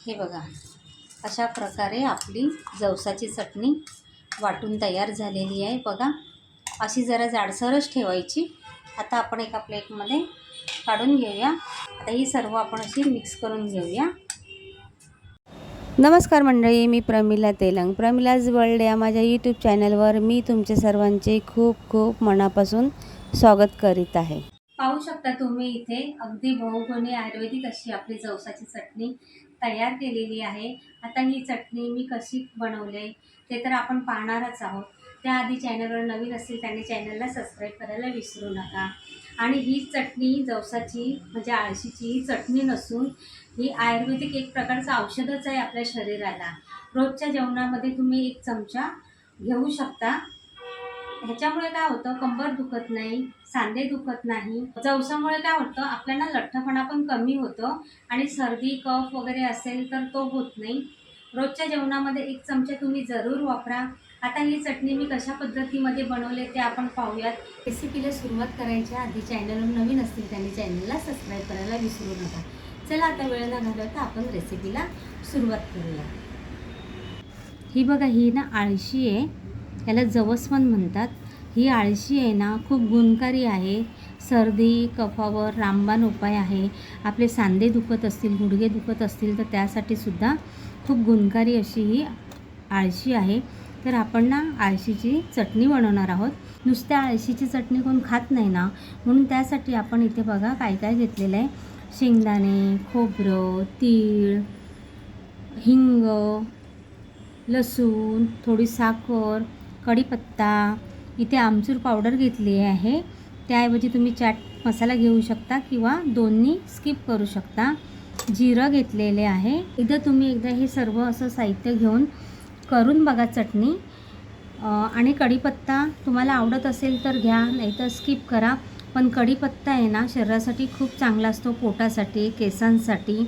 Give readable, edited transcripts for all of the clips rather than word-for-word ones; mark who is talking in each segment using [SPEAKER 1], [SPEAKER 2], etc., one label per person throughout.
[SPEAKER 1] हे बघा, अशा प्रकारे आपली जवसाची चटणी वाटून तयार झालेली आहे. बघा, अशी जरा जाडसरच ठेवायची. आता आपण एका प्लेटमध्ये काढून घेऊया. आता ही सर्व आपण अशी मिक्स करून घेऊया.
[SPEAKER 2] नमस्कार मंडळी, मी प्रमिला तेलंग, प्रमिलाज वर्ल्ड या माझ्या यूट्यूब चॅनलवर मी तुमचे सर्वांचे खूप खूप मनापासून स्वागत करीत आहे.
[SPEAKER 1] पाहू शकता तुम्ही इथे अगदी बहुगुणी आयुर्वेदिक अशी आपली जवसाची चटणी तयार केलेली आहे. आता ही चटणी मी कशी बनवले ते तर आपण पाहणारच आहोत. त्याआधी चॅनलवर नवीन असेल त्यांनी चॅनलला सबस्क्राईब करायला विसरू नका. आणि ही चटणी जवसाची म्हणजे आळशीची चटणी नसून ही आयुर्वेदिक एक प्रकारचं औषधच आहे आपल्या शरीराला. रोजच्या जेवणामध्ये तुम्ही एक चमचा घेऊ शकता. ह्याच्यामुळे काय होतं, कंबर दुखत नाही, सांधे दुखत नाही. जवसामुळे काय होतं, आपल्याला लठ्ठपणा पण कमी होतं आणि सर्दी कफ वगैरे असेल तर तो होत नाही. रोजच्या जेवणामध्ये एक चमचा तुम्ही जरूर वापरा. आता ही चटणी मी कशा पद्धतीमध्ये बनवले ते आपण पाहूयात. रेसिपीला सुरुवात करायच्या आधी चॅनलवर नवीन असतील त्यांनी चॅनलला सबस्क्राईब करायला विसरू नका. चला आता वेळ न घालवता आपण रेसिपीला सुरुवात करूया.
[SPEAKER 2] ही बघा, ही ना आळशी आहे, याला जवस पण म्हणतात. ही आळशी आहे ना खूप गुणकारी आहे. सर्दी कफावर रामबाण उपाय आहे. आपले सांधे दुखत असतील, गुडघे दुखत असतील तर त्यासाठी सुद्धा खूप गुणकारी अशी ही आळशी आहे. तर आपण ना आळशीची चटणी बनवणार आहोत. नुसत्या आळशीची चटणी कोण खात नाही ना, म्हणून त्यासाठी आपण इथे बघा काय काय घेतलेलं आहे. शेंगदाणे, खोबरं, तीळ, हिंग, लसूण, थोडी साखर, कढीपत्ता, इथे आमचूर पावडर घेतली आहे. त्याऐवजी तुम्ही चाट मसाला घेऊ शकता किंवा दोन्ही स्किप करू शकता. जिरं घेतलेले आहे. तुम्ही एकदा हे सर्व असं साहित्य घेऊन करून बघा चटणी. आणि कढीपत्ता तुम्हाला आवडत असेल तर घ्या, नाही तर स्किप करा. पण कढीपत्ता आहे ना शरीरासाठी खूप चांगला असतो, पोटासाठी, केसांसाठी,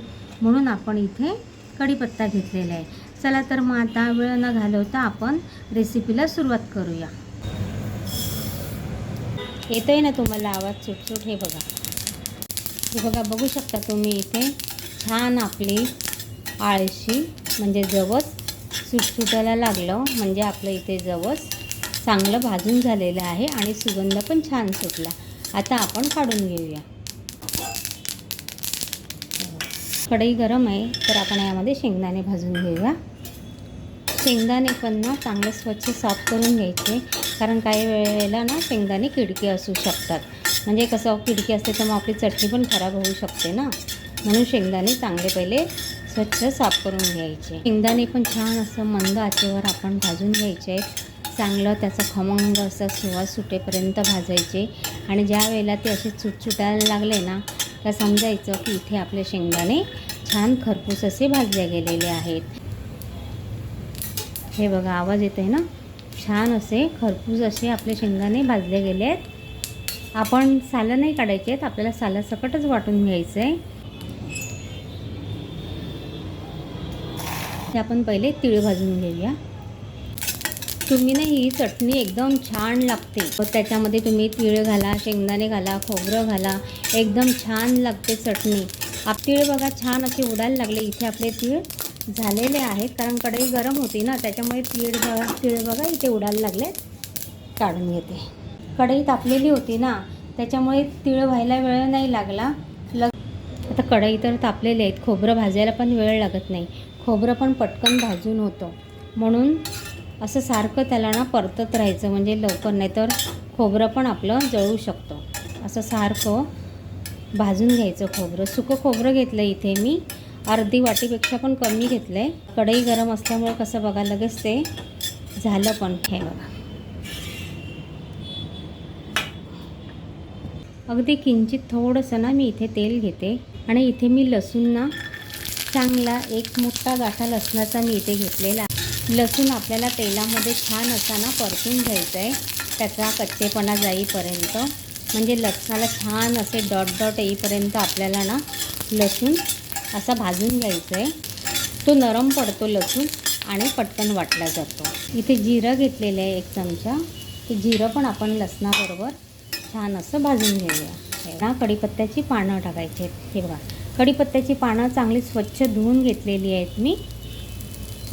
[SPEAKER 2] म्हणून आपण इथे कढीपत्ता घेतलेला आहे. चला तर मग आता वेळ न घालवता आपण रेसिपीला सुरुवात करूया. येतोय ना तुम्हाला आवाज सुटसुट? हे बघा, बघू शकता तुम्ही इथे छान आपली आळशी म्हणजे जवस सुटसुटायला लागलं, म्हणजे आपलं इथे जवस चांगलं भाजून झालेलं आहे आणि सुगंध पण छान सुटला. आता आपण काढून घेऊया. कढई गरम आहे तर आपण यामध्ये शेंगदाणे भाजून घेऊया. शेंगदाणे पण ना चांगले स्वच्छ साफ करून घ्यायचे, कारण काही वेळेला ना शेंगदाणे किडके असू शकतात. म्हणजे कसं किडके असते तर मग आपली चटणी पण खराब होऊ शकते ना, म्हणून शेंगदाणे चांगले पहिले स्वच्छ साफ करून घ्यायचे. शेंगदाणे पण छान असं मंद आचेवर आपण भाजून घ्यायचे. चांगलं त्याचा खमंग असा सुवास सुटेपर्यंत भाजायचे. आणि ज्या वेळेला ते असे सुटायला लागले ना तर समजायचं की इथे आपले शेंगदाणे छान खरपूस असे भाजले गेलेले आहेत. हे बघा, आवाज येतो आहे ना, छान असे खरपूस असे आपले शेंगदाणे भाजले गेले आहेत. आपण सालं नाही काढायचे आहेत, आपल्याला सालासकटच वाटून घ्यायचं आहे. ते आपण पहिले तीळ भाजून घेऊया. तुम्ही ना ही चटणी एकदम छान लागते. त्याच्यामध्ये तुम्ही तीळ घाला, शेंगदाणे घाला, खोबरं घाला, एकदम छान लागते चटणी. तीळ बघा छान असे उडायला लागले. इथे आपले तीळ झालेले आहेत, कारण कढई गरम होती ना त्याच्यामुळे तीळ बघा इथे उडायला लागले. काढून घेते. कढई तापलेली होती ना त्याच्यामुळे तीळ व्हायला वेळ नाही लागला. आता कढई तर तापलेले आहेत, खोबरं भाजायला पण वेळ लागत नाही. खोबरं पण पटकन भाजून होतं, म्हणून असं सारखं त्याला ना परतत राहायचं, म्हणजे लवकर, नाही तर खोबरं पण आपलं जळू शकतं. असं सारखं भाजून घ्यायचं खोबरं. सुकं खोबरं घेतलं इथे मी, अर्धी वाटीपेक्षा पण कमी घेतलं आहे. कढई गरम असल्यामुळे कसं बघा लगेच ते झालं पण. हे बघा, अगदी किंचित थोडंसं ना मी इथे तेल घेते. आणि इथे मी लसूण ना चांगला एक मोठा गाठा लसणाचा मी इथे घेतलेला. लसूण आपल्याला तेलामध्ये छान असा ना परतून घ्यायचा आहे, त्याचा कच्चेपणा जाईपर्यंत. म्हणजे लसणाला छान असे डॉट डॉट येईपर्यंत आपल्याला ना लसूण असा भाजून घ्यायचा आहे. तो नरम पडतो लसूण आणि पटकन वाटला जातो. इथे जिरं घेतलेलं आहे 1 चमचा. ते जिरं पण आपण लसणाबरोबर छान असं भाजून घेऊया. ना कढीपत्त्याची पानं टाकायची आहेत. हे बघा, कढीपत्त्याची पानं चांगली स्वच्छ धुवून घेतलेली आहेत मी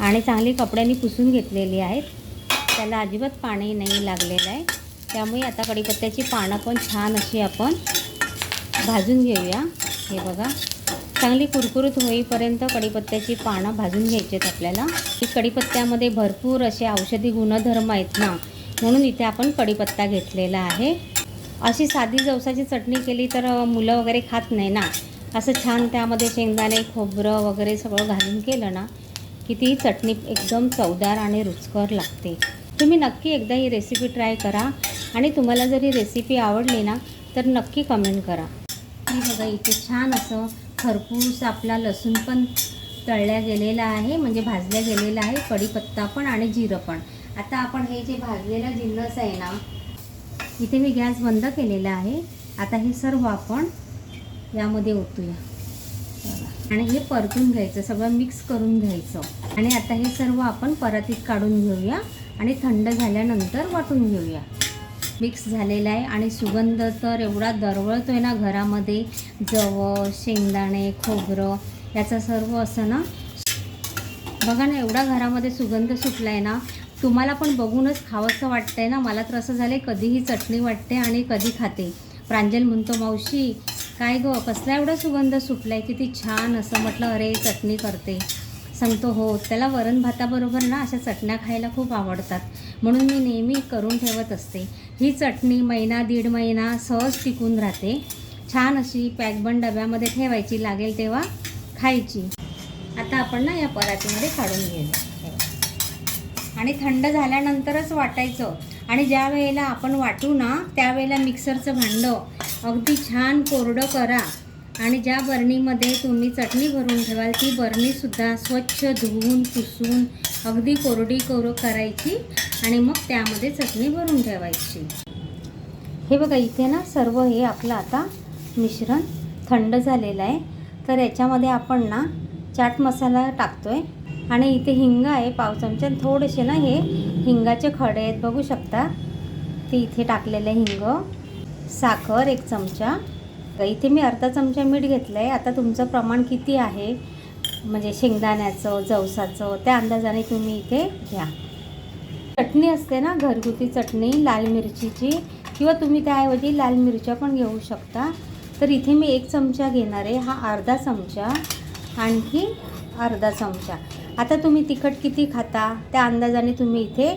[SPEAKER 2] आणि चांगली कपड्यांनी पुसून घेतलेली आहेत. त्याला अजिबात पाणी नाही लागलेलं आहे. त्यामुळे आता कढीपत्त्याची पानं पण छान अशी आपण भाजून घेऊया. हे बघा, चांगली कुरकुरीत होईपर्यंत कढीपत्त्याची पानं भाजून घ्यायची आहेत आपल्याला. कढीपत्त्यामध्ये भरपूर असे औषधी गुणधर्म आहेत ना, म्हणून इथे आपण कढीपत्ता घेतलेला आहे. अशी साधी जवसाची चटणी केली तर मुलं वगैरे खात नाही ना. असं छान त्यामध्ये शेंगदाणे खोबरं वगैरे सगळं घालून केलं ना की ती चटणी एकदम चवदार आणि रुचकर लागते. तुम्ही नक्की एकदा ही रेसिपी ट्राय करा आणि तुम्हाला जर ही रेसिपी आवडली ना तर नक्की कमेंट करा. ही बघा, इथे छान असं खरपूस आपला लसूण पण तळल्या गेलेला आहे, म्हणजे भाजल्या गेलेला आहे, कढीपत्ता पण आणि जिरं पण. आता आपण हे जे भाजलेला जिन्नस आहे ना, इथे मी गॅस बंद केलेला आहे. आता हे सर्व आपण यामध्ये ओतूया आणि हे परतून घ्यायचं, सगळं मिक्स करून घ्यायचं. आणि आता हे सर्व आपण परातीत काढून घेऊया आणि थंड झाल्यानंतर वाटून घेऊया. मिक्स झालेला आहे आणि सुगंध तर एवढा दरवळतो आहे ना घरामध्ये. जवस, शेंगदाणे, खोबरं याचा सर्व असं ना, बघा ना, एवढा घरामध्ये सुगंध सुटला आहे ना. तुम्हाला पण बघूनच खावंसं वाटतं आहे ना. मला तर असं झालं आहे कधीही चटणी वाटते आणि कधी खाते. प्रांजल म्हणतो, मावशी काय गं, कसला एवढा सुगंध सुटला आहे, किती छान असं. म्हटलं अरे चटणी करते. सांगतो हो, त्याला वरण भाताबरोबर ना अशा चटण्या खायला खूप आवडतात, म्हणून मी नेहमी करून ठेवत असते. ही चटणी महिना दीड महिना सहज टिकून राहते. छान अशी पॅकबंद डब्यामध्ये ठेवायची, लागेल तेव्हा खायची. आता आपण ना या परातीमध्ये काढून घेऊया आणि थंड झाल्यानंतरच वाटायचं. आणि ज्या वेळेला आपण वाटू ना त्यावेळेला मिक्सरचं भांडं अगदी छान कोरडं करा आणि ज्या बरणीमध्ये तुम्ही चटणी भरून ठेवाल ती बरणीसुद्धा स्वच्छ धुवून पुसून अगदी कोरडी करायची आणि मग त्यामध्ये चटणी भरून ठेवायची. हे बघा, इथे ना सर्व हे आपलं आता मिश्रण थंड झालेलं आहे. तर याच्यामध्ये आपण ना चाट मसाला टाकतो आहे आणि इथे हिंग आहे पाव चमचा. थोडेसे ना हे हिंगाचे खडे आहेत, बघू शकता ते इथे टाकलेलं आहे हिंग. साखर 1 चमचा. इथे मी अर्धा चमचा मीठ घेतलं आहे. आता तुमचं प्रमाण किती आहे म्हणजे शेंगदाण्याचं जवसाचं त्या अंदाजाने तुम्ही इथे घ्या. चटणी असते ना घरगुती चटणी लाल मिरचीची, किंवा तुम्ही त्याऐवजी लाल मिरच्या पण घेऊ शकता. तर इथे मी 1 चमचा घेणार आहे. हा अर्धा चमचा, आणखी अर्धा चमचा. आता तुम्ही तिखट किती खाता त्या अंदाजाने तुम्ही इथे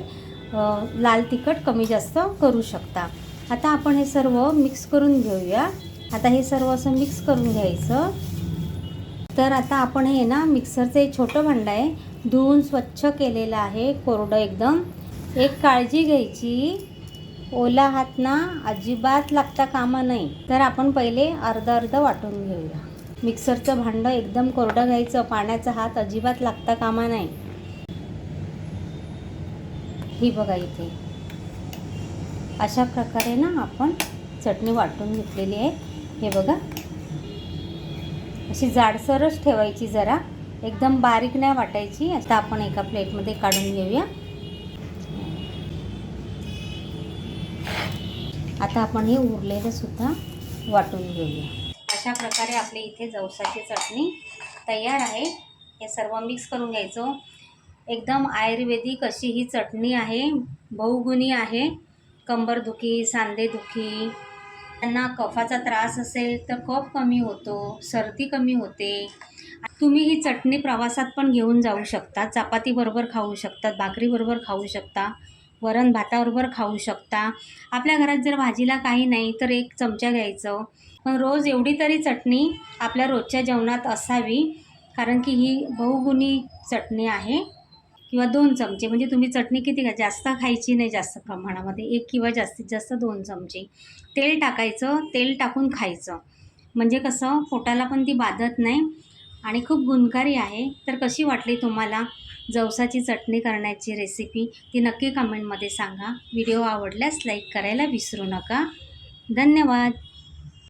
[SPEAKER 2] लाल तिखट कमी जास्त करू शकता. आता आपण हे सर्व मिक्स करून घेऊया. आता हे सर्व असं मिक्स करून घ्यायचं. तर आता आपण हे ना मिक्सरचं एक छोटं भांडं आहे, धुवून स्वच्छ केलेलं आहे, कोरडं एकदम. एक काळजी घ्यायची, ओला हात ना अजिबात लागता कामा नाही. तर आपण पहिले अर्धं वाटून घेऊया. मिक्सरचं भांडं एकदम कोरडं घ्यायचं, पाण्याचा हात अजिबात लागता कामा नाही. ही बघा, इथे अशा प्रकारे ना आपण चटणी वाटून घेतलेली आहे. हे बघा, अशी जाडसरच ठेवायची, जरा एकदम बारीक नाही वाटायची. आता आपण एका प्लेटमध्ये काढून घेऊया. आता आपण हे उरलेलं सुद्धा वाटून घेऊया. अशा प्रकारे आपली इथे जवसाची चटणी तयार आहे. हे सर्व मिक्स करून घ्यायचं. एकदम आयुर्वेदिक अशी ही चटणी आहे, बहुगुणी आहे. कंबरदुखी, सांधेदुखी, त्यांना कफाचा त्रास असेल तर कफ कमी होतो, सर्दी कमी होते. तुम्ही ही चटणी प्रवासात पण घेऊन जाऊ शकता, चपातीबरोबर खाऊ शकतात, भाकरीबरोबर खाऊ शकता, वरण भाताबरोबर खाऊ शकता. आपल्या घरात जर भाजीला काही नाही तर 1 चमचा घ्यायचं. पण रोज एवढी तरी चटणी आपल्या रोजच्या जेवणात असावी, कारण की ही बहुगुणी चटणी आहे. किंवा 2 चमचे, म्हणजे तुम्ही चटणी किती घ्या, जास्त खायची नाही जास्त प्रमाणामध्ये, 1 किंवा जास्तीत जास्त 2 चमचे. तेल टाकायचं, तेल टाकून खायचं, म्हणजे कसं पोटाला पण ती बाधत नाही आणि खूप गुणकारी आहे. तर कशी वाटली तुम्हाला जवसाची चटणी करण्याची रेसिपी ती नक्की कमेंटमध्ये सांगा. व्हिडिओ आवडल्यास लाईक करायला विसरू नका. धन्यवाद.